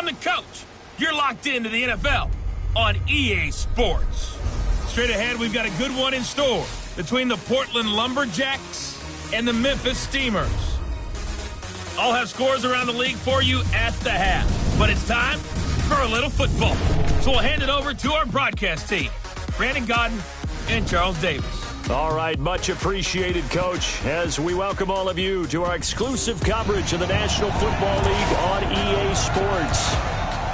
I'm the coach. You're locked into the NFL on EA Sports. Straight ahead, we've got a good one in store between the Portland Lumberjacks and the Memphis Steamers. I'll have scores around the league for you at the half. But it's time for a little football. So we'll hand it over to our broadcast team, Brandon Godden and Charles Davis. All right, much appreciated, Coach, as we welcome all of you to our exclusive coverage of the National Football League on EA Sports.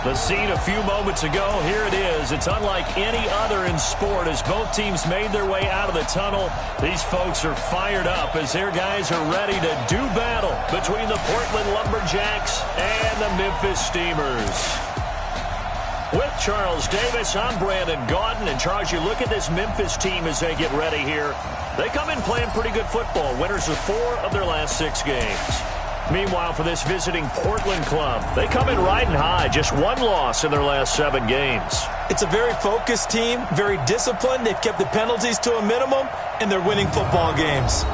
The scene a few moments ago, here it is. It's unlike any other in sport as both teams made their way out of the tunnel. These folks are fired up as their guys are ready to do battle between the Portland Lumberjacks and the Memphis Steamers. With Charles Davis, I'm Brandon Godden. And Charles, you look at this Memphis team as they get ready here. They come in playing pretty good football. Winners of 4 of their last 6 games. Meanwhile, for this visiting Portland club, they come in riding high. Just 1 loss in their last 7 games. It's a very focused team, very disciplined. They've kept the penalties to a minimum, and they're winning football games.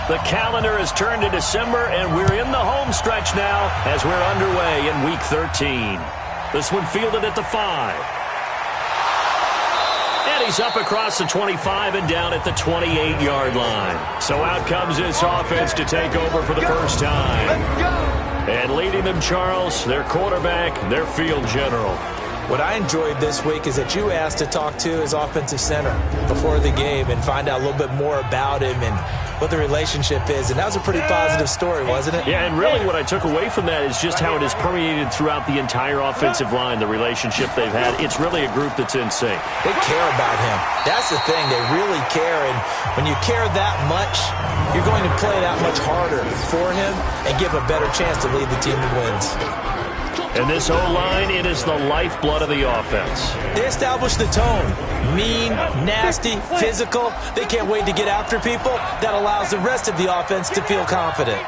The calendar has turned to December, and we're in the home stretch now as we're underway in Week 13. This one fielded at the 5. And he's up across the 25 and down at the 28-yard line. So out comes this offense to take over for the first time. And leading them, Charles, their quarterback, their field general. What I enjoyed this week is that you asked to talk to his offensive center before the game and find out a little bit more about him and what the relationship is. And that was a pretty positive story, wasn't it? Yeah, and really what I took away from that is just how it has permeated throughout the entire offensive line, the relationship they've had. It's really a group that's in sync. They care about him. That's the thing. They really care. And when you care that much, you're going to play that much harder for him and give him a better chance to lead the team to wins. And this O-line, it is the lifeblood of the offense. They establish the tone. Mean, nasty, physical. They can't wait to get after people. That allows the rest of the offense to feel confident.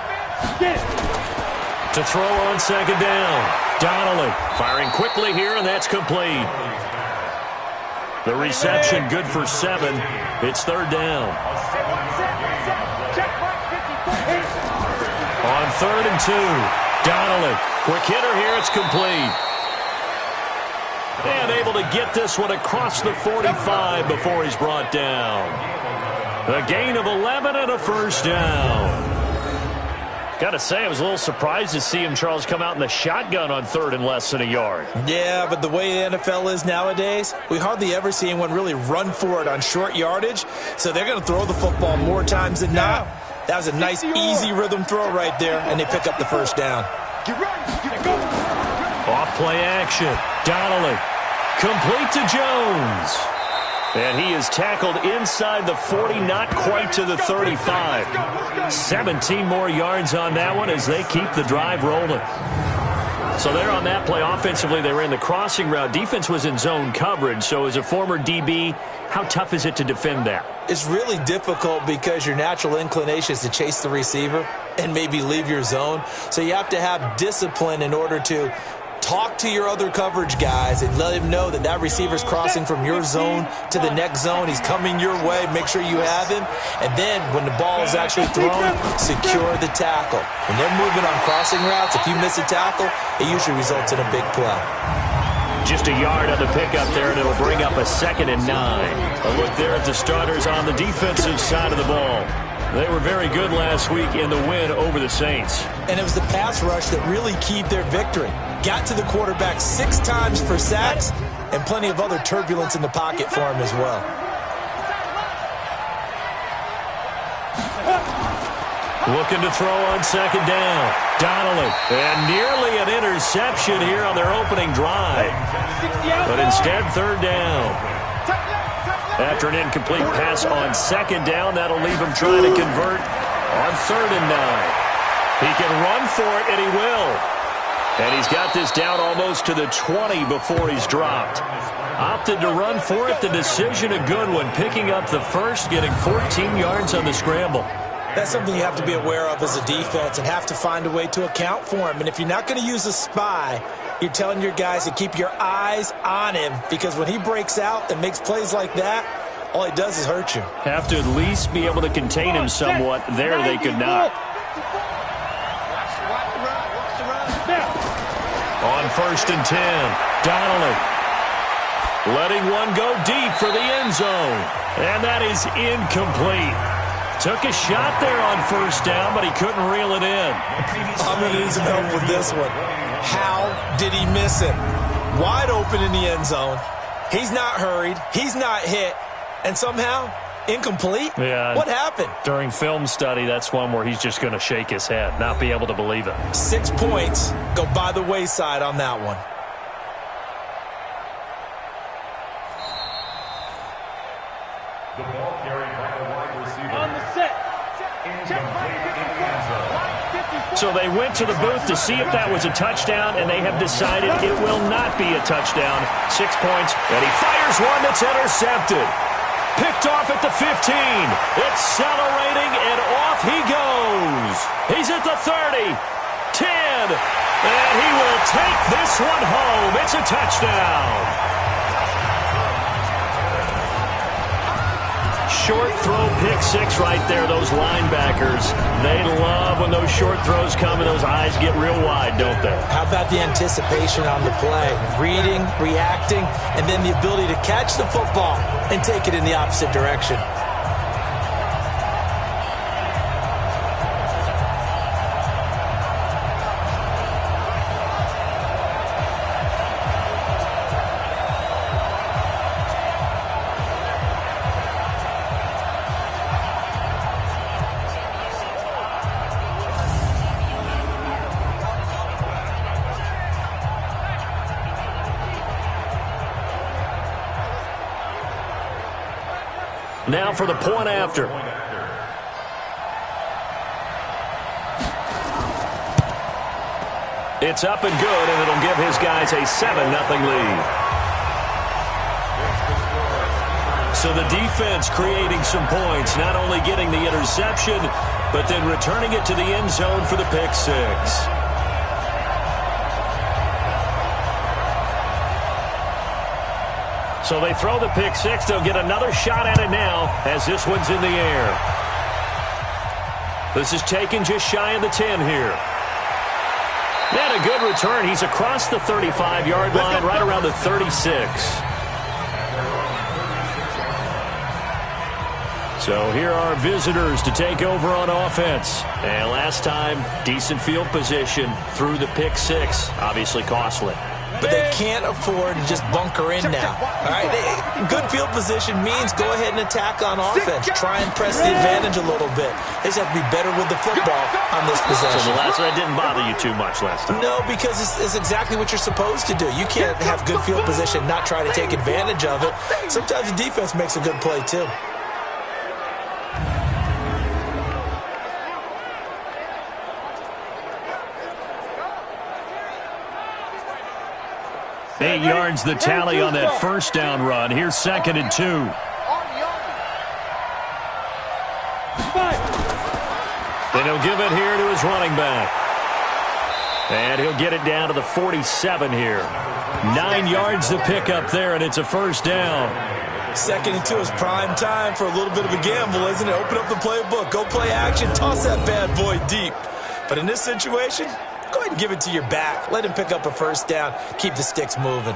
To throw on second down. Donnelly firing quickly here, and that's complete. The reception good for 7. It's third down. On 3rd and 2. Donnelly, quick hitter here, it's complete. And able to get this one across the 45 before he's brought down. A gain of 11 and a first down. Got to say, I was a little surprised to see him, Charles, come out in the shotgun on 3rd and less than a yard. Yeah, but the way the NFL is nowadays, we hardly ever see anyone really run for it on short yardage. So they're going to throw the football more times than not. That was a nice, easy rhythm throw right there, and they pick up the first down. Off play action. Donnelly. Complete to Jones. And he is tackled inside the 40, not quite to the 35. 17 more yards on that one as they keep the drive rolling. So there on that play, offensively, they ran the crossing route. Defense was in zone coverage. So as a former DB, how tough is it to defend that? It's really difficult because your natural inclination is to chase the receiver and maybe leave your zone. So you have to have discipline in order to talk to your other coverage guys and let him know that that receiver's crossing from your zone to the next zone. He's coming your way. Make sure you have him. And then when the ball is actually thrown, secure the tackle. When they're moving on crossing routes, if you miss a tackle, it usually results in a big play. Just a yard on the pickup there, and it'll bring up a 2nd and 9. A look there at the starters on the defensive side of the ball. They were very good last week in the win over the Saints. And it was the pass rush that really keyed their victory. Got to the quarterback 6 times for sacks and plenty of other turbulence in the pocket for him as well. Looking to throw on second down. Donnelly. And nearly an interception here on their opening drive. But instead, third down. After an incomplete pass on second down, that'll leave him trying to convert on 3rd and 9. He can run for it, and he will. And he's got this down almost to the 20 before he's dropped. Opted to run for it. The decision a good one. Picking up the first, getting 14 yards on the scramble. That's something you have to be aware of as a defense and have to find a way to account for him. And if you're not going to use a spy, you're telling your guys to keep your eyes on him, because when he breaks out and makes plays like that, all he does is hurt you. Have to at least be able to contain him somewhat. There they could not. On 1st and 10, Donnelly letting one go deep for the end zone. And that is incomplete. Took a shot there on 1st down, but he couldn't reel it in. I'm going to need some help with this one. How did he miss it? Wide open in the end zone. He's not hurried. He's not hit. And somehow, incomplete? Yeah. What happened? During film study, that's one where he's just going to shake his head, not be able to believe it. 6 points go by the wayside on that one. The ball carried by the wide receiver. On the set. Check So they went to the booth to see if that was a touchdown, and they have decided it will not be a touchdown. 6 points, and he fires one that's intercepted. Picked off at the 15. Accelerating, and off he goes. He's at the 30, 10, and he will take this one home. It's a touchdown. Short throw, pick six right there. Those linebackers, they love when those short throws come and those eyes get real wide, don't they? How about the anticipation on the play? Reading, reacting, and then the ability to catch the football and take it in the opposite direction. Now for the point after. It's up and good, and it'll give his guys a 7-0 lead. So the defense creating some points, not only getting the interception, but then returning it to the end zone for the pick six. So they throw the pick six. They'll get another shot at it now as this one's in the air. This is taken just shy of the 10 here. And a good return. He's across the 35-yard line, right around the 36. So here are visitors to take over on offense. And last time, decent field position through the pick six. Obviously costly. But they can't afford to just bunker in now. All right, good field position means go ahead and attack on offense. Try and press the advantage a little bit. They just have to be better with the football on this possession. So the last one didn't bother you too much last time. No, because it's exactly what you're supposed to do. You can't have good field position, not try to take advantage of it. Sometimes the defense makes a good play too. 8 yards the tally on that first down run. Here's 2nd and 2. And he'll give it here to his running back. And he'll get it down to the 47 here. 9 yards to pick up there, and it's a first down. 2nd and 2 is prime time for a little bit of a gamble, isn't it? Open up the playbook, go play action, toss that bad boy deep. But in this situation, go ahead and give it to your back. Let him pick up a first down. Keep the sticks moving.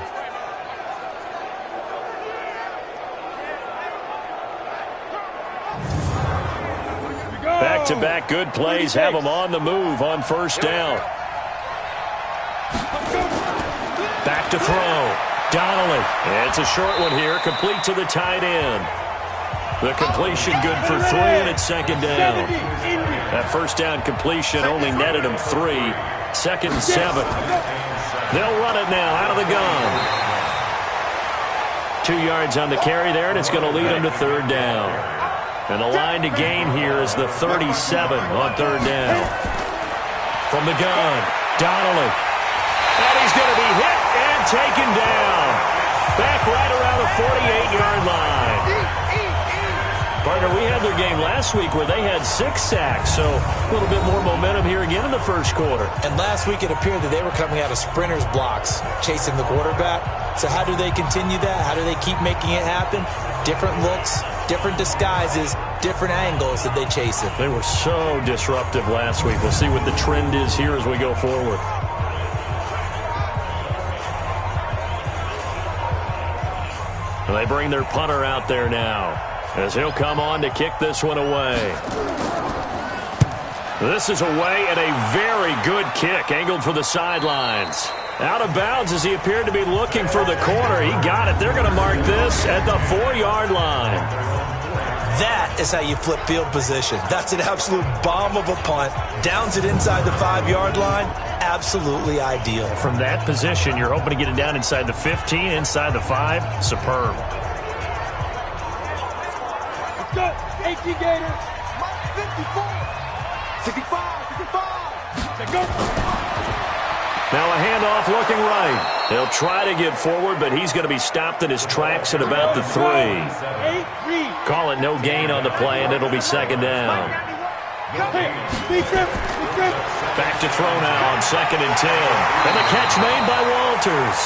Back-to-back good plays have them on the move on first down. Back to throw. Donnelly. It's a short one here, complete to the tight end. The completion good for 3, and it's 2nd down. That first down completion only netted him 3. 2nd and 7. They'll run it now out of the gun. 2 yards on the carry there, and it's going to lead them to 3rd down. And the line to gain here is the 37 on 3rd down. From the gun, Donnelly. And he's going to be hit and taken down. Back right around the 48-yard line. Partner, we had their game last week where they had 6 sacks, so a little bit more momentum here again in the first quarter. And last week it appeared that they were coming out of sprinters blocks, chasing the quarterback. So how do they continue that? How do they keep making it happen? Different looks, different disguises, different angles that they chase it. They were so disruptive last week. We'll see what the trend is here as we go forward. And they bring their punter out there now, as he'll come on to kick this one away. This is away and a very good kick, angled for the sidelines. Out of bounds as he appeared to be looking for the corner. He got it. They're going to mark this at the 4-yard line. That is how you flip field position. That's an absolute bomb of a punt. Downs it inside the 5-yard line. Absolutely ideal. From that position, you're hoping to get it down inside the 15, inside the 5. Superb. Let's go. 18 Gators. 54. 65. 55. Let's go. Now a handoff looking right. They'll try to get forward, but he's going to be stopped in his tracks at about the 3. Call it no gain on the play, and it'll be second down. Back to throw now on 2nd and 10. And the catch made by Walters.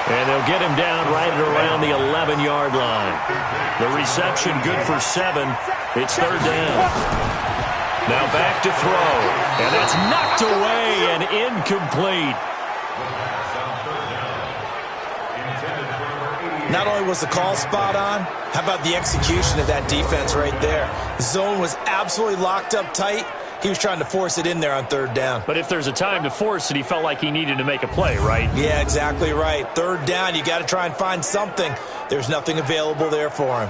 And they'll get him down right at around the 11-yard line. The reception good for 7. It's 3rd down. Now back to throw. And that's knocked away and incomplete. Not only was the call spot on, how about the execution of that defense right there? The zone was absolutely locked up tight. He was trying to force it in there on 3rd down. But if there's a time to force it, he felt like he needed to make a play, right? Yeah, exactly right. 3rd down, you got to try and find something. There's nothing available there for him.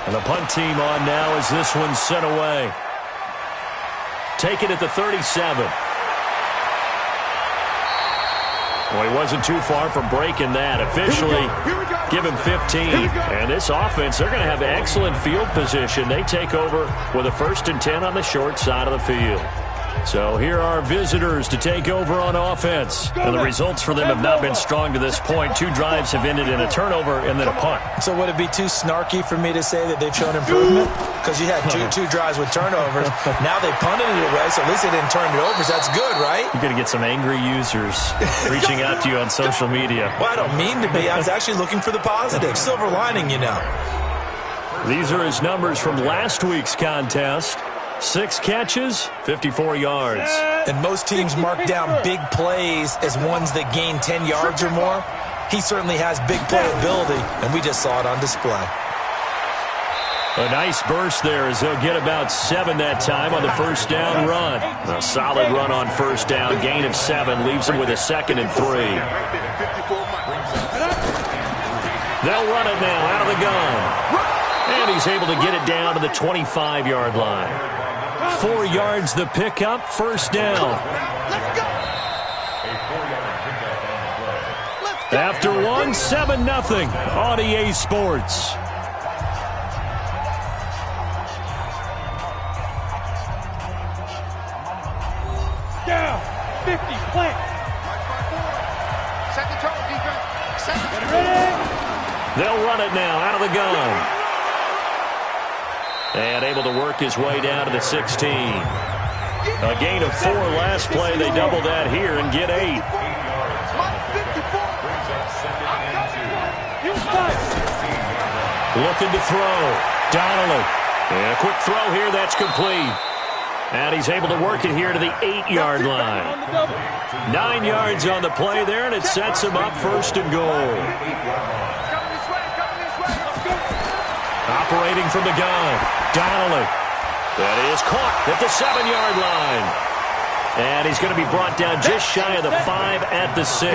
And the punt team on now as this one's sent away. Take it at the 37. Well, he wasn't too far from breaking that. Officially, give him 15. And this offense, they're going to have excellent field position. They take over with a 1st and 10 on the short side of the field. So here are visitors to take over on offense. And the results for them have not been strong to this point. 2 drives have ended in a turnover and then a punt. So would it be too snarky for me to say that they've shown improvement? Because you had two drives with turnovers. Now they punted it away, so at least they didn't turn it over. So that's good, right? You're going to get some angry users reaching out to you on social media. Well, I don't mean to be. I was actually looking for the positive. Silver lining, you know. These are his numbers from last week's contest. 6 catches, 54 yards. And most teams mark down big plays as ones that gain 10 yards or more. He certainly has big playability, and we just saw it on display. A nice burst there as they'll get about 7 that time on the 1st down run. A solid run on 1st down, gain of 7, leaves him with a 2nd and 3. They'll run it now out of the gun. And he's able to get it down to the 25-yard line. 4 yards the pickup, 1st down. After 1, 7-0 on EA Sports. Down. 50. Plant. Set the tone, defense. Set it. Ready. They'll run it now out of the gun. And able to work his way down to the 16. A gain of 4 last play. They double that here and get 8. Looking to throw. Donnelly. And a quick throw here. That's complete. And he's able to work it here to the 8-yard line. 9 yards on the play there, and it sets him up 1st and goal. Operating from the gun, Donnelly. That is caught at the 7-yard line. And he's going to be brought down just shy of the 5 at the 6.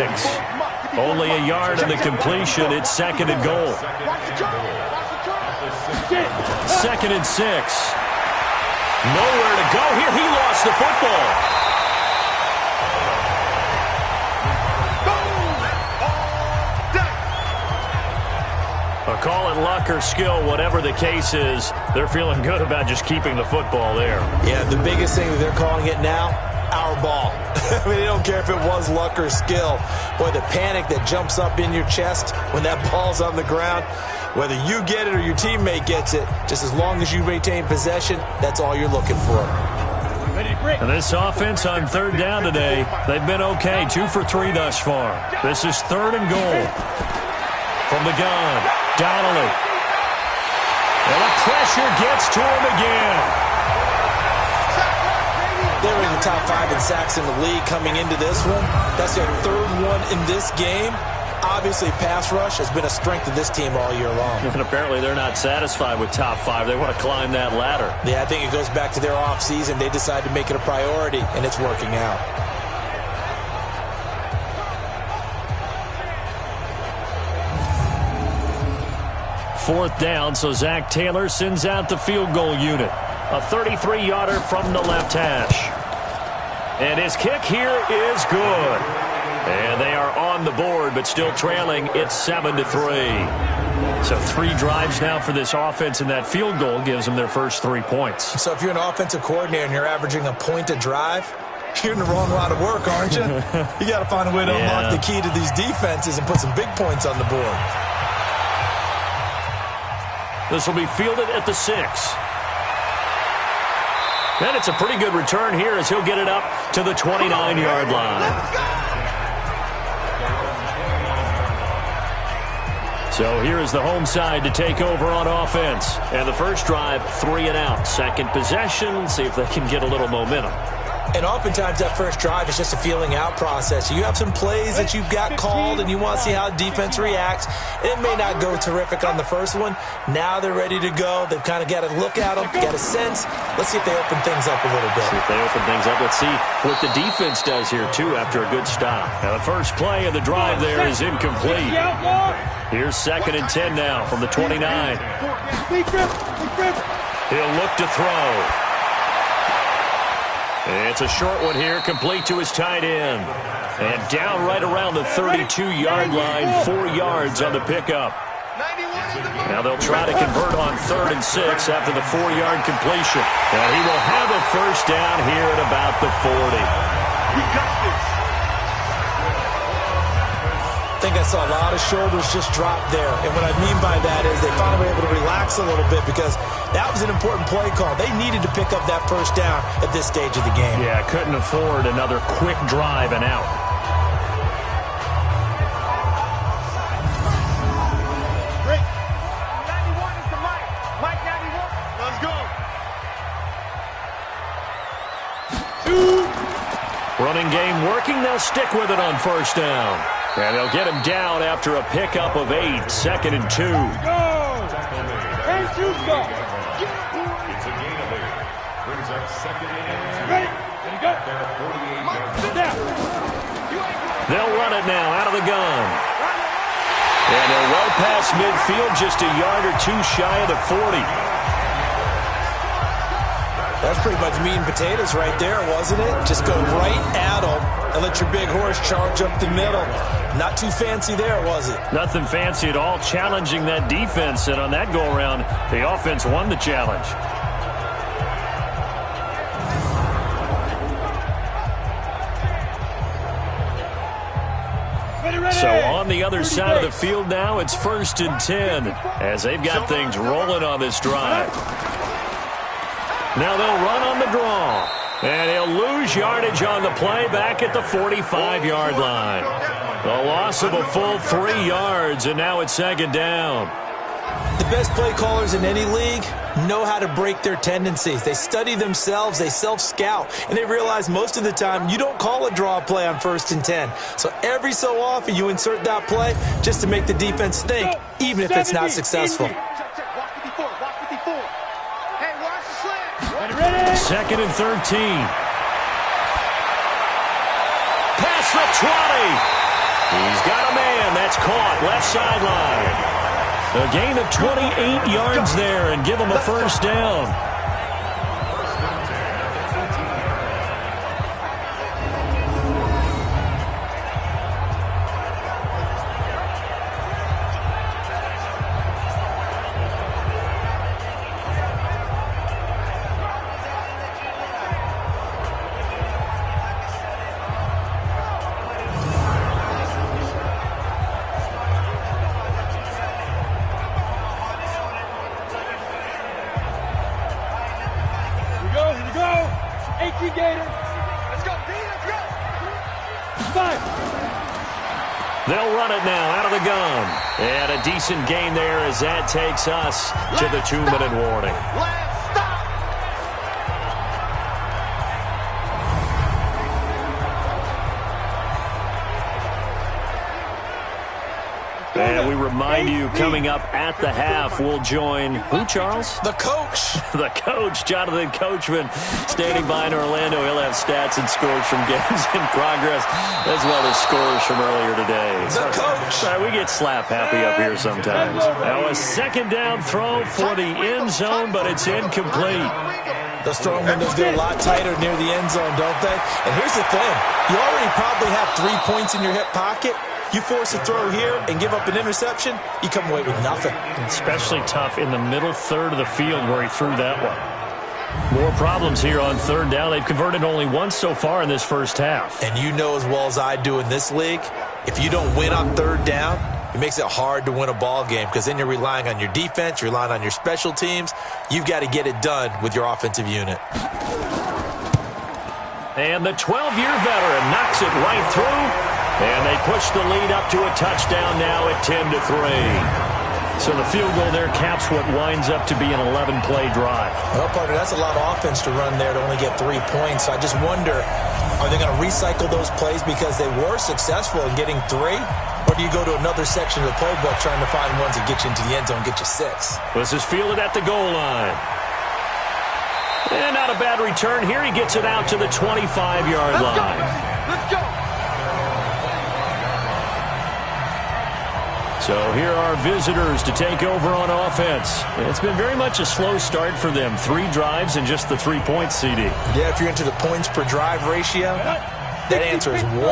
Only a yard in the completion. It's 2nd and goal. 2nd and 6. Nowhere to go here. He lost the football. A call it luck or skill, whatever the case is, they're feeling good about just keeping the football there. Yeah, the biggest thing that they're calling it now, our ball. I mean, they don't care if it was luck or skill. Boy, the panic that jumps up in your chest when that ball's on the ground, whether you get it or your teammate gets it, just as long as you maintain possession, that's all you're looking for. And this offense on third down today, they've been okay. 2 for 3 thus far. This is 3rd and goal. From the gun, Donnelly. And the pressure gets to him again. They're in the top 5 in sacks in the league coming into this one. That's their 3rd one in this game. Obviously, pass rush has been a strength of this team all year long. And apparently they're not satisfied with top 5. They want to climb that ladder. Yeah, I think it goes back to their offseason. They decided to make it a priority, and it's working out. Fourth down, so Zach Taylor sends out the field goal unit. A 33-yarder from the left hash. And his kick here is good. And they are on the board, but still trailing. It's 7-3. So 3 drives now for this offense, and that field goal gives them their first 3 points. So if you're an offensive coordinator and you're averaging a point a drive, you're in the wrong line of work, aren't you? You got to find a way to unlock the key to these defenses and put some big points on the board. This will be fielded at the 6. And it's a pretty good return here as he'll get it up to the 29-yard line. So here is the home side to take over on offense. And the first drive, 3 and out. Second possession, see if they can get a little momentum. And oftentimes that first drive is just a feeling out process. You have some plays that you've got called and you want to see how defense reacts. It may not go terrific on the first one. Now they're ready to go. They've kind of got to look at them, got a sense. Let's see if they open things up a little bit. See if they open things up. Let's see what the defense does here, too, after a good stop. Now the first play of the drive there is incomplete. Here's 2nd and 10 now from the 29. He'll look to throw. It's a short one here, complete to his tight end. And down right around the 32-yard line, 4 yards on the pickup. Now they'll try to convert on 3rd and 6 after the 4-yard completion. And he will have a first down here at about the 40. I think I saw a lot of shoulders just drop there. And what I mean by that is they finally were able to relax a little bit because that was an important play call. They needed to pick up that first down at this stage of the game. Yeah, couldn't afford another quick drive and out. Break. 91 is the Mike. Mike 91. Let's go. Running game working. They'll stick with it on first down. And they'll get him down after a pickup of 8. 2nd and 2. Go. And shoot go. It's a gain of 8. Brings up 2nd and 2. Ready? Ready, go. Sit down. They'll run it now out of the gun. And they're well past midfield, just a yard or 2 shy of the 40. That's pretty much meat and potatoes right there, wasn't it? Just go right at them and let your big horse charge up the middle. Not too fancy there, was it? Nothing fancy at all, challenging that defense. And on that go-around, the offense won the challenge. So on the other side of the field now, it's 1st and 10 as they've got things rolling on this drive. Now they'll run on the draw. And he'll lose yardage on the play back at the 45-yard line. A loss of a full 3 yards, and now it's 2nd down. The best play callers in any league know how to break their tendencies. They study themselves, they self-scout, and they realize most of the time you don't call a draw play on 1st and 10. So every so often you insert that play just to make the defense think, even if it's not successful. 2nd and 13. Past the 20. He's got a man. That's caught. Left sideline. A gain of 28 yards there and give him a first down. Thank you, Gator. Let's go, D. Let's go. Five. They'll run it now out of the gun. And a decent gain there as that takes us to the 2-minute warning. Last stop. And we remind you, coming up at the half, we'll join who, Charles? The coach. The coach, Jonathan Coachman, standing by in Orlando. He'll have stats and scores from games in progress, as well as scores from earlier today. The coach. Sorry, we get slap happy up here sometimes. Now a second down throw for the end zone, but it's incomplete. Those throwing windows get a lot tighter near the end zone, don't they? And here's the thing. You already probably have 3 points in your hip pocket. You force a throw here and give up an interception, you come away with nothing. Especially tough in the middle third of the field where he threw that one. More problems here on third down. They've converted only once so far in this first half. And you know as well as I do in this league, if you don't win on third down, it makes it hard to win a ball game because then you're relying on your defense, you're relying on your special teams. You've got to get it done with your offensive unit. And the 12-year veteran knocks it right through. And they push the lead up to a touchdown now at 10-3. So the field goal there caps what winds up to be an 11-play drive. Well, partner, that's a lot of offense to run there to only get 3 points. So I just wonder, are they going to recycle those plays because they were successful in getting 3? Or do you go to another section of the playbook trying to find ones that get you into the end zone and get you 6? This is fielded at the goal line. And not a bad return here. He gets it out to the 25-yard line. Let's go. So here are visitors to take over on offense. It's been very much a slow start for them. 3 drives and just the 3 points, CD. Yeah, if you're into the points per drive ratio, that answer is 1.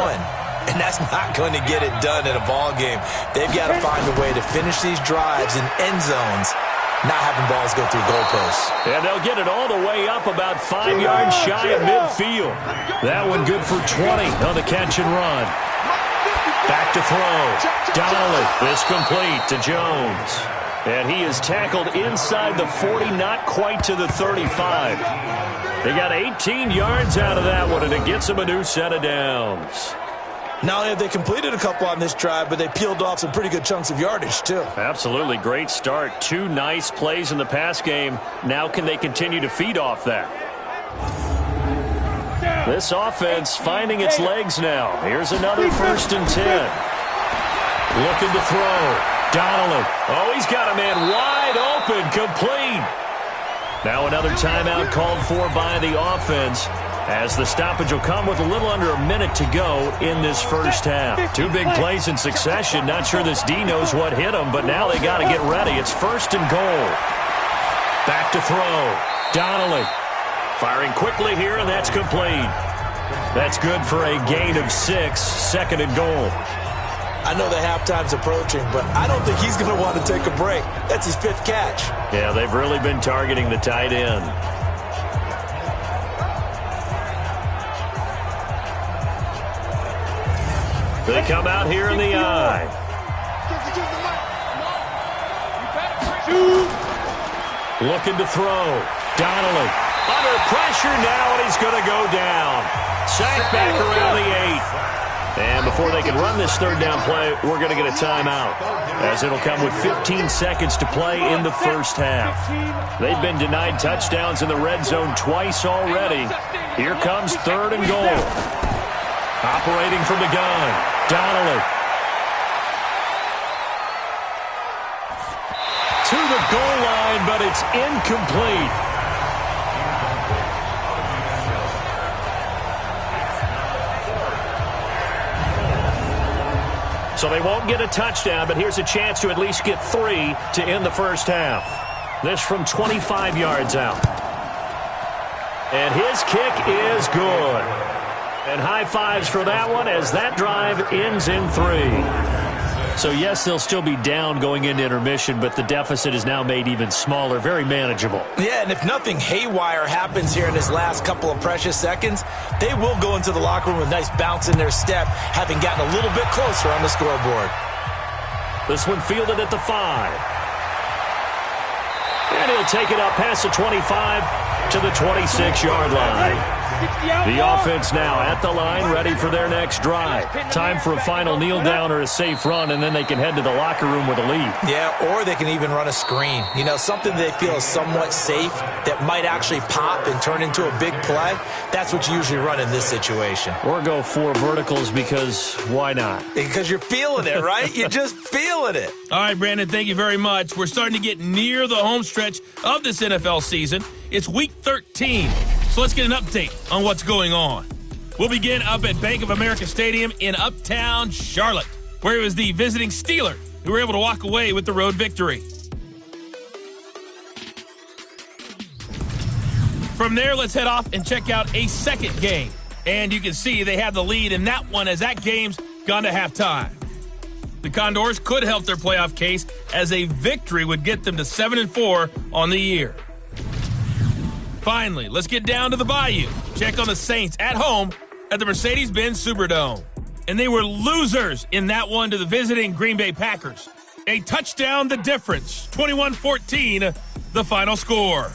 And that's not going to get it done in a ball game. They've got to find a way to finish these drives in end zones, not having balls go through goalposts. And they'll get it all the way up about 5 yards shy of midfield. That one good for 20 on the catch and run. Back to throw. Donnelly. This complete to Jones. And he is tackled inside the 40, not quite to the 35. They got 18 yards out of that one, and it gets them a new set of downs. Not only have they completed a couple on this drive, but they peeled off some pretty good chunks of yardage, too. Absolutely. Great start. 2 nice plays in the pass game. Now can they continue to feed off that? This offense finding its legs now. Here's another 1st and 10. Looking to throw. Donnelly. Oh, he's got a man wide open. Complete. Now another timeout called for by the offense, as the stoppage will come with a little under a minute to go in this first half. 2 big plays in succession. Not sure this D knows what hit him, but now they got to get ready. It's 1st and goal. Back to throw. Donnelly. Firing quickly here, and that's complete. That's good for a gain of 6, 2nd and goal. I know the halftime's approaching, but I don't think he's going to want to take a break. That's his 5th catch. Yeah, they've really been targeting the tight end. They come out here in the eye. Looking to throw. Donnelly. Under pressure now, and he's going to go down. Sacked back around the 8. And before they can run this 3rd down play, we're going to get a timeout, as it'll come with 15 seconds to play in the first half. They've been denied touchdowns in the red zone twice already. Here comes 3rd and goal. Operating from the gun, Donnelly. To the goal line, but it's incomplete. So they won't get a touchdown, but here's a chance to at least get 3 to end the first half. This from 25 yards out. And his kick is good. And high fives for that one as that drive ends in 3. So, yes, they'll still be down going into intermission, but the deficit is now made even smaller, very manageable. Yeah, and if nothing haywire happens here in this last couple of precious seconds, they will go into the locker room with a nice bounce in their step, having gotten a little bit closer on the scoreboard. This one fielded at the 5. And he'll take it up past the 25 to the 26-yard line. The offense now at the line, ready for their next drive. Time for a final kneel down or a safe run, and then they can head to the locker room with a lead. Yeah, or they can even run a screen. You know, something they feel is somewhat safe that might actually pop and turn into a big play. That's what you usually run in this situation. Or go 4 verticals because why not? Because you're feeling it, right? You're just feeling it. All right, Brandon, thank you very much. We're starting to get near the home stretch of this NFL season. It's Week 13, so let's get an update on what's going on. We'll begin up at Bank of America Stadium in Uptown Charlotte, where it was the visiting Steelers who were able to walk away with the road victory. From there, let's head off and check out a second game. And you can see they have the lead in that one as that game's gone to halftime. The Condors could help their playoff case as a victory would get them to 7-4 on the year. Finally, let's get down to the Bayou. Check on the Saints at home at the Mercedes-Benz Superdome. And they were losers in that one to the visiting Green Bay Packers. A touchdown the difference, 21-14, the final score.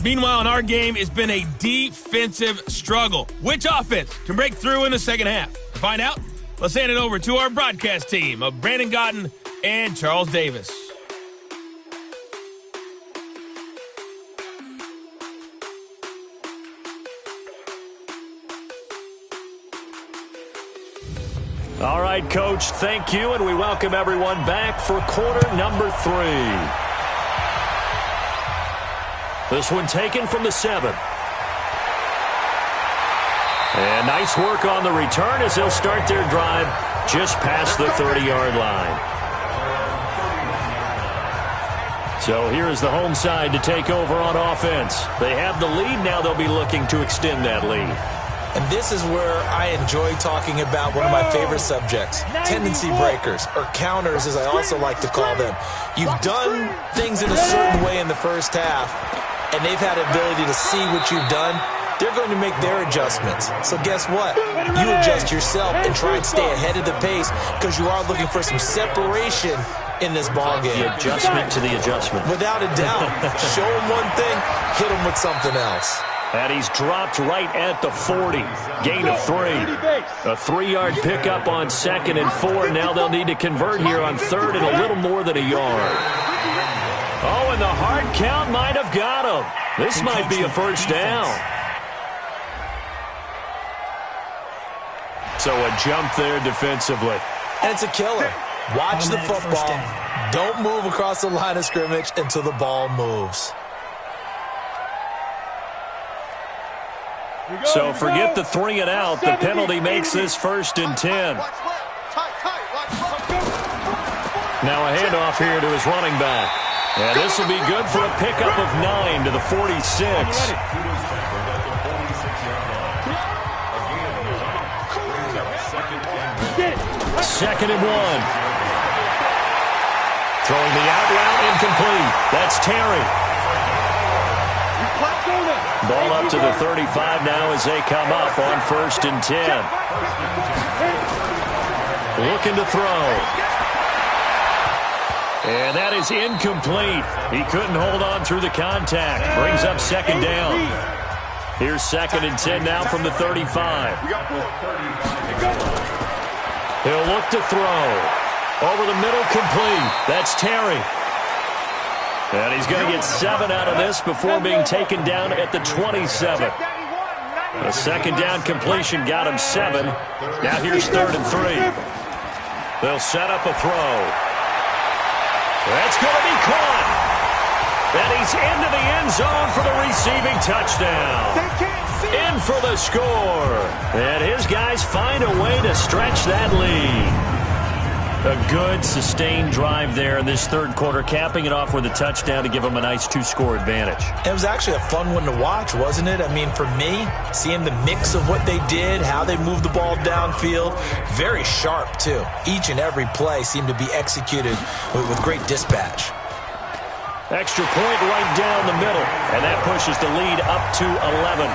Meanwhile, in our game, it's been a defensive struggle. Which offense can break through in the second half? To find out, let's hand it over to our broadcast team of Brandon Godden and Charles Davis. All right, Coach, thank you, and we welcome everyone back for quarter number 3. This one taken from the 7. And nice work on the return as they'll start their drive just past the 30-yard line. So here is the home side to take over on offense. They have the lead. Now they'll be looking to extend that lead. And this is where I enjoy talking about one of my favorite subjects, tendency breakers, or counters as I also like to call them. You've done things in a certain way in the first half, and they've had the ability to see what you've done. They're going to make their adjustments. So guess what? You adjust yourself and try and stay ahead of the pace because you are looking for some separation in this ballgame. The adjustment to the adjustment. Without a doubt. Show them one thing, hit them with something else. And he's dropped right at the 40. Gain of 3. A 3-yard pickup on 2nd and 4. Now they'll need to convert here on 3rd and a little more than a yard. Oh, and the hard count might have got him. This might be a first down. So a jump there defensively. And it's a killer. Watch the football. Don't move across the line of scrimmage until the ball moves. So forget the 3 and out. The penalty makes this 1st and 10. Now a handoff here to his running back. And this will be good for a pickup of 9 to the 46. 2nd and 1. Throwing the out route incomplete. That's Terry. Ball up to the 35 now as they come up on 1st and 10. Looking to throw. And that is incomplete. He couldn't hold on through the contact. Brings up 2nd down. Here's 2nd and 10 now from the 35. He'll look to throw. Over the middle, complete. That's Terry. And he's going to get 7 out of this before being taken down at the 27. A 2nd down completion got him 7. Now here's 3rd and 3. They'll set up a throw. That's going to be caught. And he's into the end zone for the receiving touchdown. In for the score. And his guys find a way to stretch that lead. A good, sustained drive there in this 3rd quarter, capping it off with a touchdown to give them a nice 2-score advantage. It was actually a fun one to watch, wasn't it? I mean, for me, seeing the mix of what they did, how they moved the ball downfield, very sharp, too. Each and every play seemed to be executed with great dispatch. Extra point right down the middle, and that pushes the lead up to 11.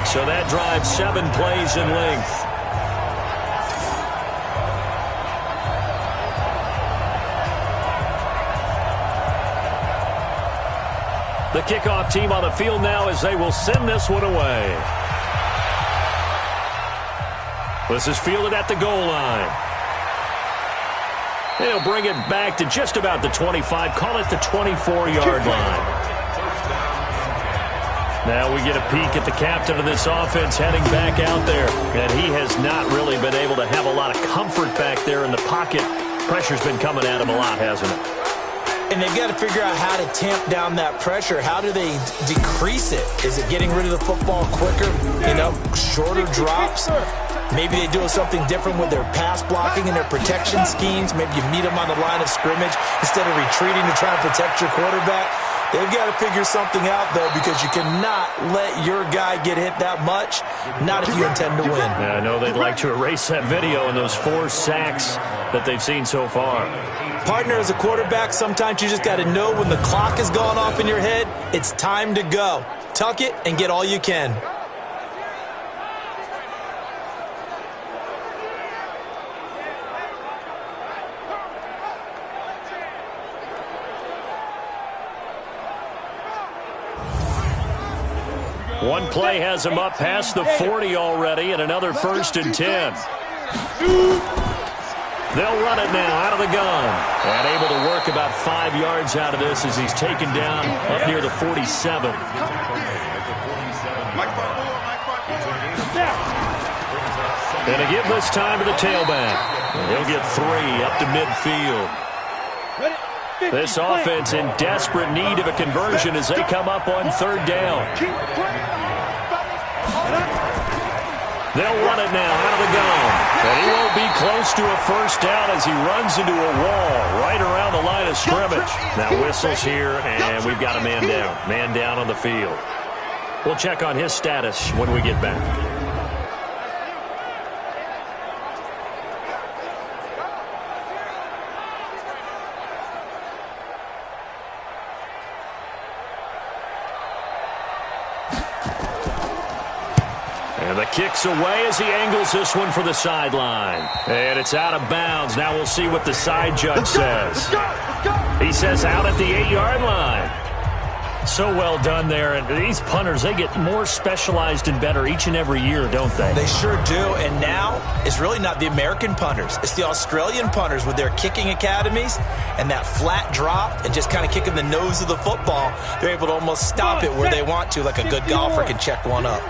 So that drives 7 plays in length. The kickoff team on the field now as they will send this one away. This is fielded at the goal line. They'll bring it back to just about the 25. Call it the 24-yard line. Now we get a peek at the captain of this offense heading back out there. And he has not really been able to have a lot of comfort back there in the pocket. Pressure's been coming at him a lot, hasn't it? And they've got to figure out how to tamp down that pressure. How do they decrease it? Is it getting rid of the football quicker? You know, shorter drops? Maybe they do something different with their pass blocking and their protection schemes. Maybe you meet them on the line of scrimmage instead of retreating to try and protect your quarterback. They've got to figure something out, though, because you cannot let your guy get hit that much, not if you intend to win. Yeah, I know they'd like to erase that video and those 4 sacks that they've seen so far. Partner, as a quarterback, sometimes you just got to know when the clock has gone off in your head, it's time to go. Tuck it and get all you can. One play has him up past the 40 already, and another 1st and 10. They'll run it now out of the gun. And able to work about 5 yards out of this as he's taken down up near the 47. And to give this time to the tailback. He'll get 3 up to midfield. This offense in desperate need of a conversion as they come up on 3rd down. They'll run it now out of the gun. And he won't be close to a 1st down as he runs into a wall right around the line of scrimmage. Now whistles here, and we've got a man down. Man down on the field. We'll check on his status when we get back. And the kick's away as he angles this one for the sideline. And it's out of bounds. Now we'll see what the side judge says. He says out at the 8-yard line. So well done there. And these punters, they get more specialized and better each and every year, don't they? They sure do. And now it's really not the American punters. It's the Australian punters with their kicking academies and that flat drop and just kind of kicking the nose of the football. They're able to almost stop it where they want to, like a good golfer can check one up.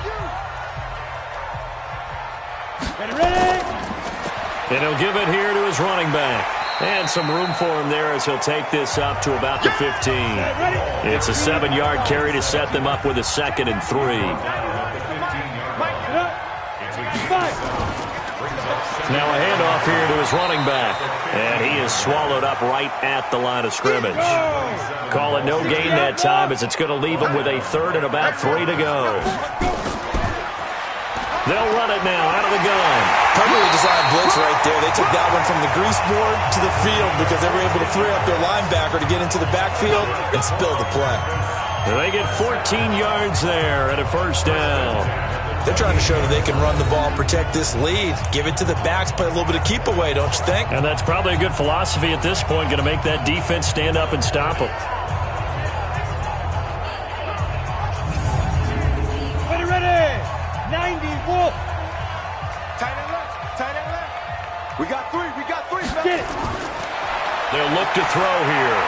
And he'll give it here to his running back. And some room for him there as he'll take this up to about the 15. It's a 7-yard carry to set them up with a 2nd and 3. Now a handoff here to his running back. And he is swallowed up right at the line of scrimmage. Call it no gain that time as it's going to leave him with a 3rd and about 3 to go. They'll run it now out of the gun. Perfectly designed blitz right there. They took that one from the grease board to the field because they were able to free up their linebacker to get into the backfield and spill the play. They get 14 yards there at a 1st down. They're trying to show that they can run the ball, protect this lead. Give it to the backs, play a little bit of keep away, don't you think? And that's probably a good philosophy at this point, going to make that defense stand up and stop them. Ready. 90 Wolf. Tight end left. Tight end left. We got 3. We got 3. Get it. They'll look to throw here.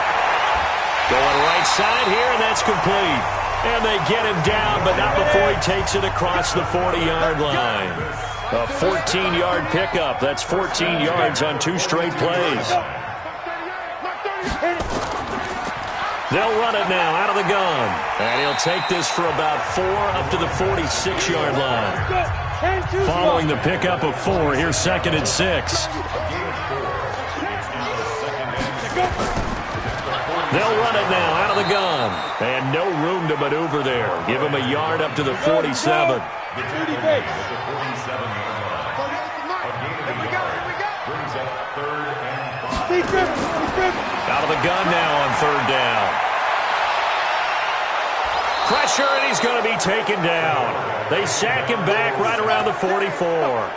Going right side here, and that's complete. And they get him down, but not before he takes it across the 40-yard line. A 14-yard pickup. That's 14 yards on 2 straight plays. They'll run it now out of the gun. And he'll take this for about 4 up to the 46-yard line. Following the pickup of 4, here's 2nd and 6. They'll run it now out of the gun. And no room to maneuver there. Give him a yard up to the 47. Out of the gun now on 3rd down. Pressure, and he's going to be taken down. They sack him back right around the 44.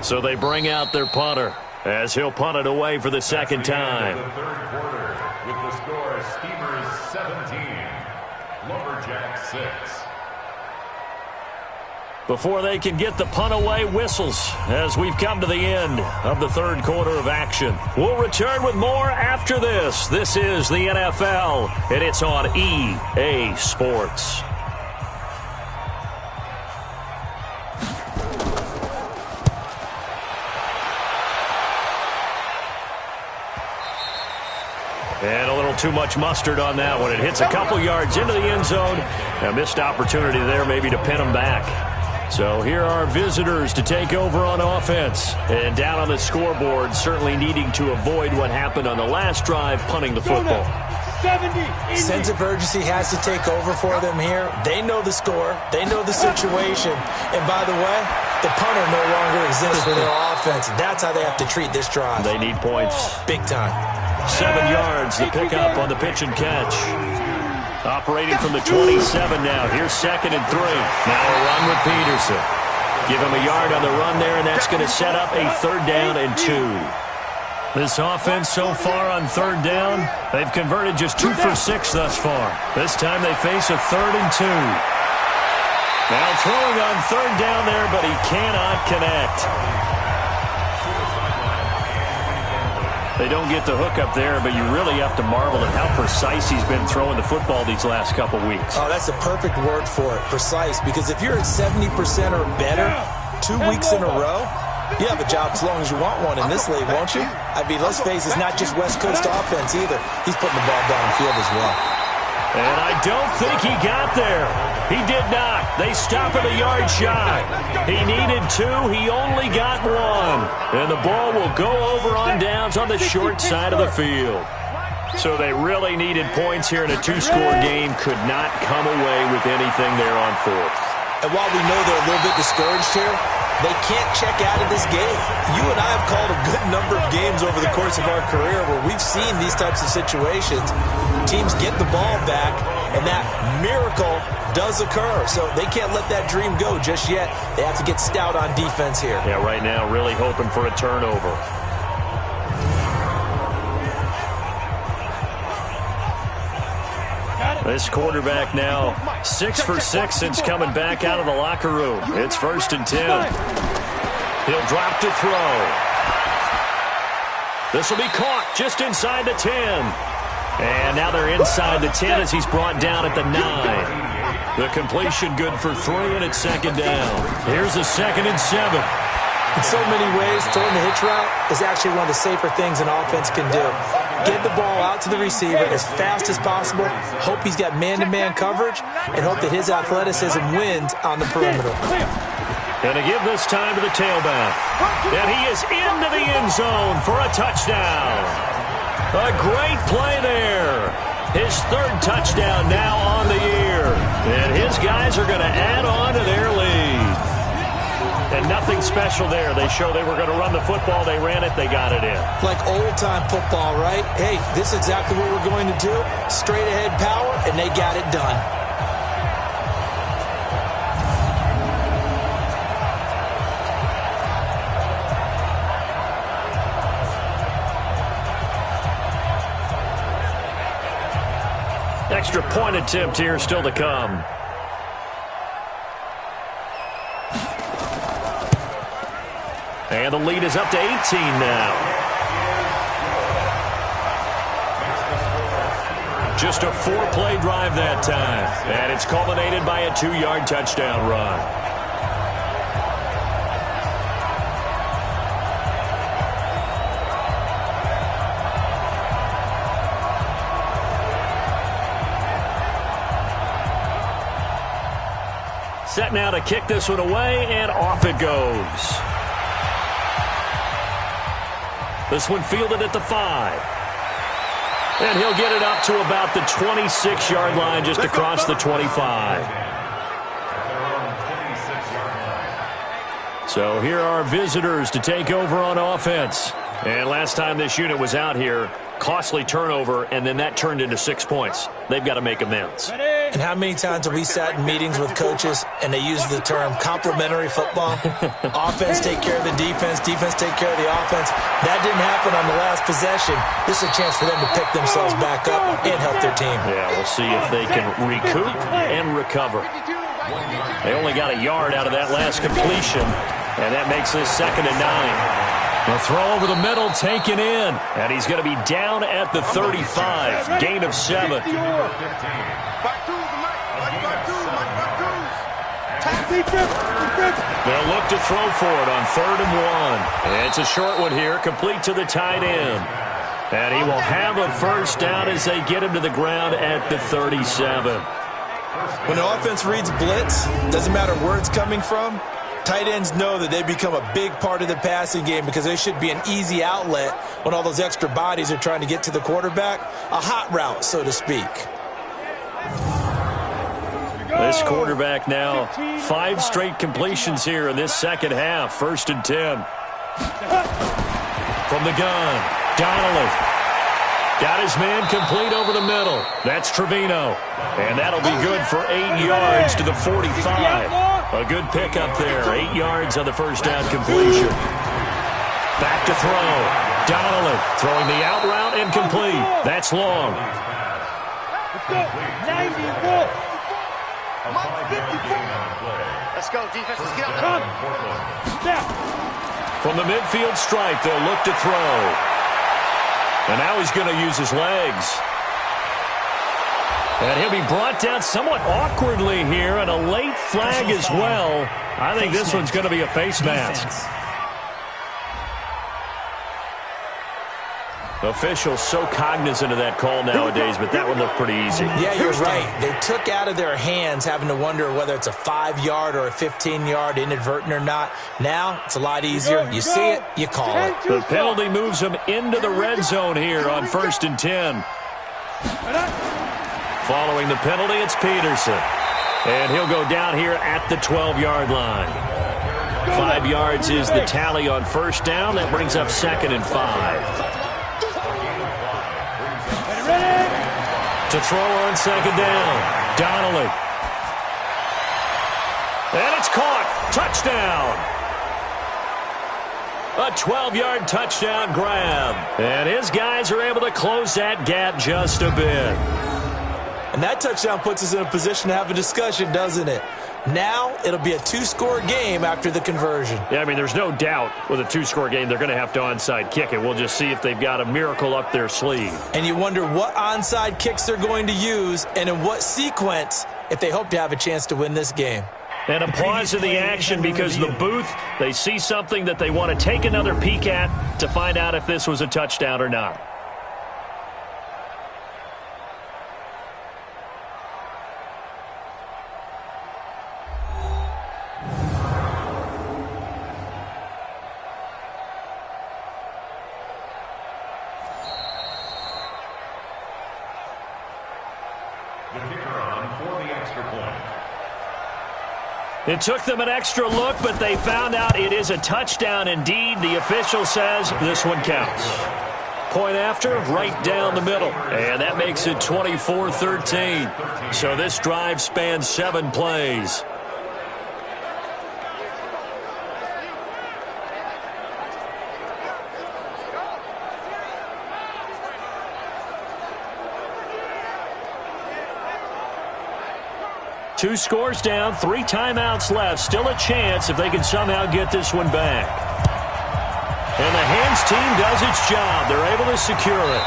So they bring out their punter as he'll punt it away for the second time. The third quarter with the score Steamers 17, Lumberjacks 6. Before they can get the punt away, whistles as we've come to the end of the third quarter of action. We'll return with more after this. This is the NFL, and it's on EA Sports. And a little too much mustard on that one. It hits a couple yards into the end zone. A missed opportunity there maybe to pin them back. So here are visitors to take over on offense. And down on the scoreboard, certainly needing to avoid what happened on the last drive, punting the football. Sense of urgency has to take over for them here. They know the score. They know the situation. And by the way, the punter no longer exists for their offense. That's how they have to treat this drive. They need points. Big time. 7 yards to pick up on the pitch and catch. Operating from the 27 now. Here's 2nd and 3. Now a run with Peterson. Give him a yard on the run there, and that's going to set up a 3rd down and 2. This offense so far on 3rd down, they've converted just 2 for 6 thus far. This time they face a 3rd and 2. Now throwing on 3rd down there, but he cannot connect. They don't get the hook up there, but you really have to marvel at how precise he's been throwing the football these last couple weeks. Oh, that's a perfect word for it, precise, because if you're at 70% or better 2 weeks in a row, you have a job as long as you want one in this league, won't you? I mean, let's face it, it's not just West Coast offense either. He's putting the ball down the field as well. And I don't think he got there. He did not. They stop at a yard shy. He needed 2. He only got 1. And the ball will go over on downs on the short side of the field. So they really needed points here in a 2-score game. Could not come away with anything there on 4th. And while we know they're a little bit discouraged here, they can't check out of this game. You and I have called a good number of games over the course of our career where we've seen these types of situations. Teams get the ball back, and that miracle does occur. So they can't let that dream go just yet. They have to get stout on defense here. Yeah, right now really hoping for a turnover. This quarterback now 6 for 6 since coming back out of the locker room. It's 1st and 10. He'll drop to throw. This will be caught just inside the 10. And now they're inside the 10 as he's brought down at the 9. The completion good for 3, and it's 2nd down. Here's a 2nd and 7. In so many ways, throwing the hitch route is actually one of the safer things an offense can do. Get the ball out to the receiver as fast as possible, hope he's got man-to-man coverage, and hope that his athleticism wins on the perimeter. Going to give this time to the tailback. And he is into the end zone for a touchdown. A great play there. His 3rd touchdown now on the year. And his guys are going to add on to their lead. And nothing special there. They show they were going to run the football. They ran it. They got it in. Like old-time football, right? Hey, this is exactly what we're going to do. Straight-ahead power, and they got it done. Extra point attempt here still to come. And the lead is up to 18 now. Just a 4-play drive that time. And it's culminated by a 2-yard touchdown run. Set now to kick this one away, and off it goes. This one fielded at the 5. And he'll get it up to about the 26-yard line, just across the 25. So here are visitors to take over on offense. And last time this unit was out here, costly turnover, and then that turned into 6 points. They've got to make amends. Ready? And how many times have we sat in meetings with coaches and they use the term complementary football? Offense take care of the defense, defense take care of the offense. That didn't happen on the last possession. This is a chance for them to pick themselves back up and help their team. Yeah, we'll see if they can recoup and recover. They only got a yard out of that last completion, and that makes this 2nd and 9. The throw over the middle taken in, and he's going to be down at the 35. Gain of 7. They'll look to throw for it on 3rd and 1. It's a short one here, complete to the tight end. And he will have a first down as they get him to the ground at the 37. When the offense reads blitz, doesn't matter where it's coming from, tight ends know that they become a big part of the passing game because they should be an easy outlet when all those extra bodies are trying to get to the quarterback. A hot route, so to speak. This quarterback now 5 straight completions here in this second half. 1st and 10. From the gun, Donnelly. Got his man complete over the middle. That's Trevino. And that'll be good for 8 yards to the 45. A good pickup there. 8 yards on the first down completion. Back to throw. Donnelly throwing the out route and complete. That's long. Let's go, defense. Let's get on the From the midfield stripe, they'll look to throw. And now he's going to use his legs. And he'll be brought down somewhat awkwardly here, and a late flag as well. I think this one's going to be a face mask. Officials so cognizant of that call nowadays, but that one looked pretty easy. Yeah, you're right. They took out of their hands having to wonder whether it's a 5-yard or a 15-yard, inadvertent or not. Now, it's a lot easier. You see it, you call it. The penalty moves them into the red zone here on 1st and 10. Following the penalty, it's Peterson. And he'll go down here at the 12-yard line. 5 yards is the tally on first down. That brings up 2nd and 5. To throw on 2nd down, Donnelly. And it's caught. Touchdown. A 12-yard touchdown grab. And his guys are able to close that gap just a bit. And that touchdown puts us in a position to have a discussion, doesn't it? Now it'll be a 2-score game after the conversion. Yeah, I mean, there's no doubt with a 2-score game they're going to have to onside kick it. We'll just see if they've got a miracle up their sleeve. And you wonder what onside kicks they're going to use and in what sequence if they hope to have a chance to win this game. And a pause in the action because the booth, they see something that they want to take another peek at to find out if this was a touchdown or not. It took them an extra look, but they found out it is a touchdown indeed. The official says this one counts. Point after, right down the middle. And that makes it 24-13. So this drive spans 7 plays. Two scores down, 3 timeouts left. Still a chance if they can somehow get this one back. And the hands team does its job. They're able to secure it.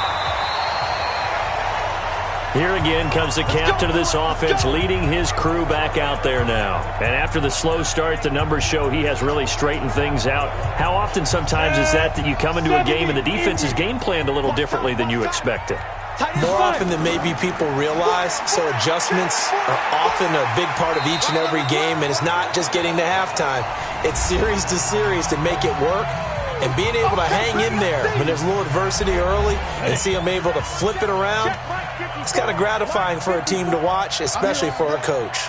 Here again comes the captain of this offense leading his crew back out there now. And after the slow start, the numbers show he has really straightened things out. How often sometimes is that you come into a game and the defense is game planned a little differently than you expected? More often than maybe people realize, so adjustments are often a big part of each and every game, and it's not just getting to halftime. It's series to series to make it work, and being able to hang in there when there's a little adversity early and see them able to flip it around, it's kind of gratifying for a team to watch, especially for a coach.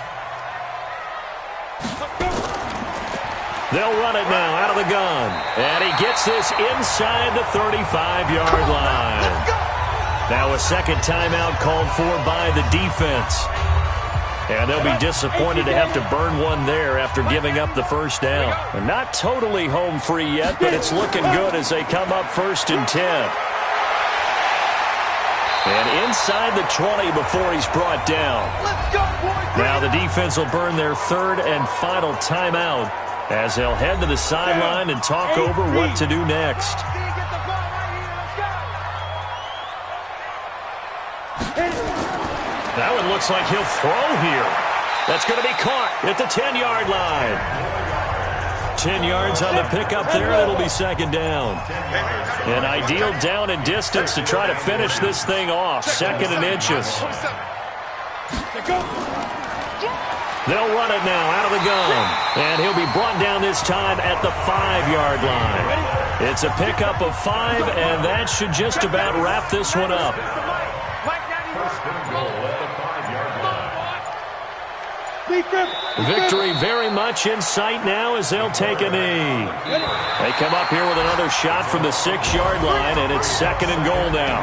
They'll run it now out of the gun, and he gets this inside the 35-yard line. Now a second timeout called for by the defense. And they'll be disappointed to have to burn one there after giving up the first down. And not totally home free yet, but it's looking good as they come up 1st and 10. And inside the 20 before he's brought down. Now the defense will burn their 3rd and final timeout as they'll head to the sideline and talk over what to do next. That one looks like he'll throw here. That's going to be caught at the 10-yard line. 10 yards on the pickup there, and it'll be 2nd down. An ideal down and distance to try to finish this thing off. 2nd and inches. They'll run it now out of the gun. And he'll be brought down this time at the 5-yard line. It's a pickup of 5, and that should just about wrap this one up. Victory very much in sight now as they'll take a knee. They come up here with another shot from the 6-yard line, and it's 2nd and goal now.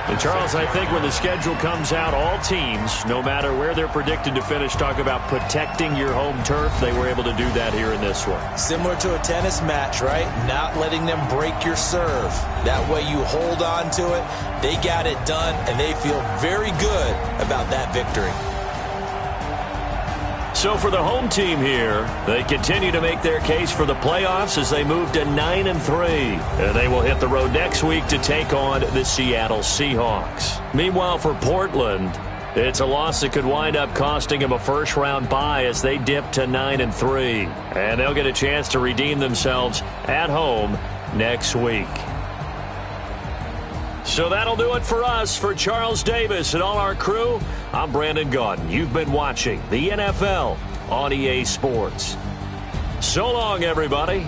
And Charles, I think when the schedule comes out, all teams, no matter where they're predicted to finish, talk about protecting your home turf. They were able to do that here in this one. Similar to a tennis match, right? Not letting them break your serve. That way you hold on to it. They got it done, and they feel very good about that victory. So for the home team here, they continue to make their case for the playoffs as they move to 9-3. And they will hit the road next week to take on the Seattle Seahawks. Meanwhile, for Portland, it's a loss that could wind up costing them a first-round bye as they dip to 9-3. And they'll get a chance to redeem themselves at home next week. So that'll do it for us. For Charles Davis and all our crew, I'm Brandon Gaudin. You've been watching the NFL on EA Sports. So long, everybody.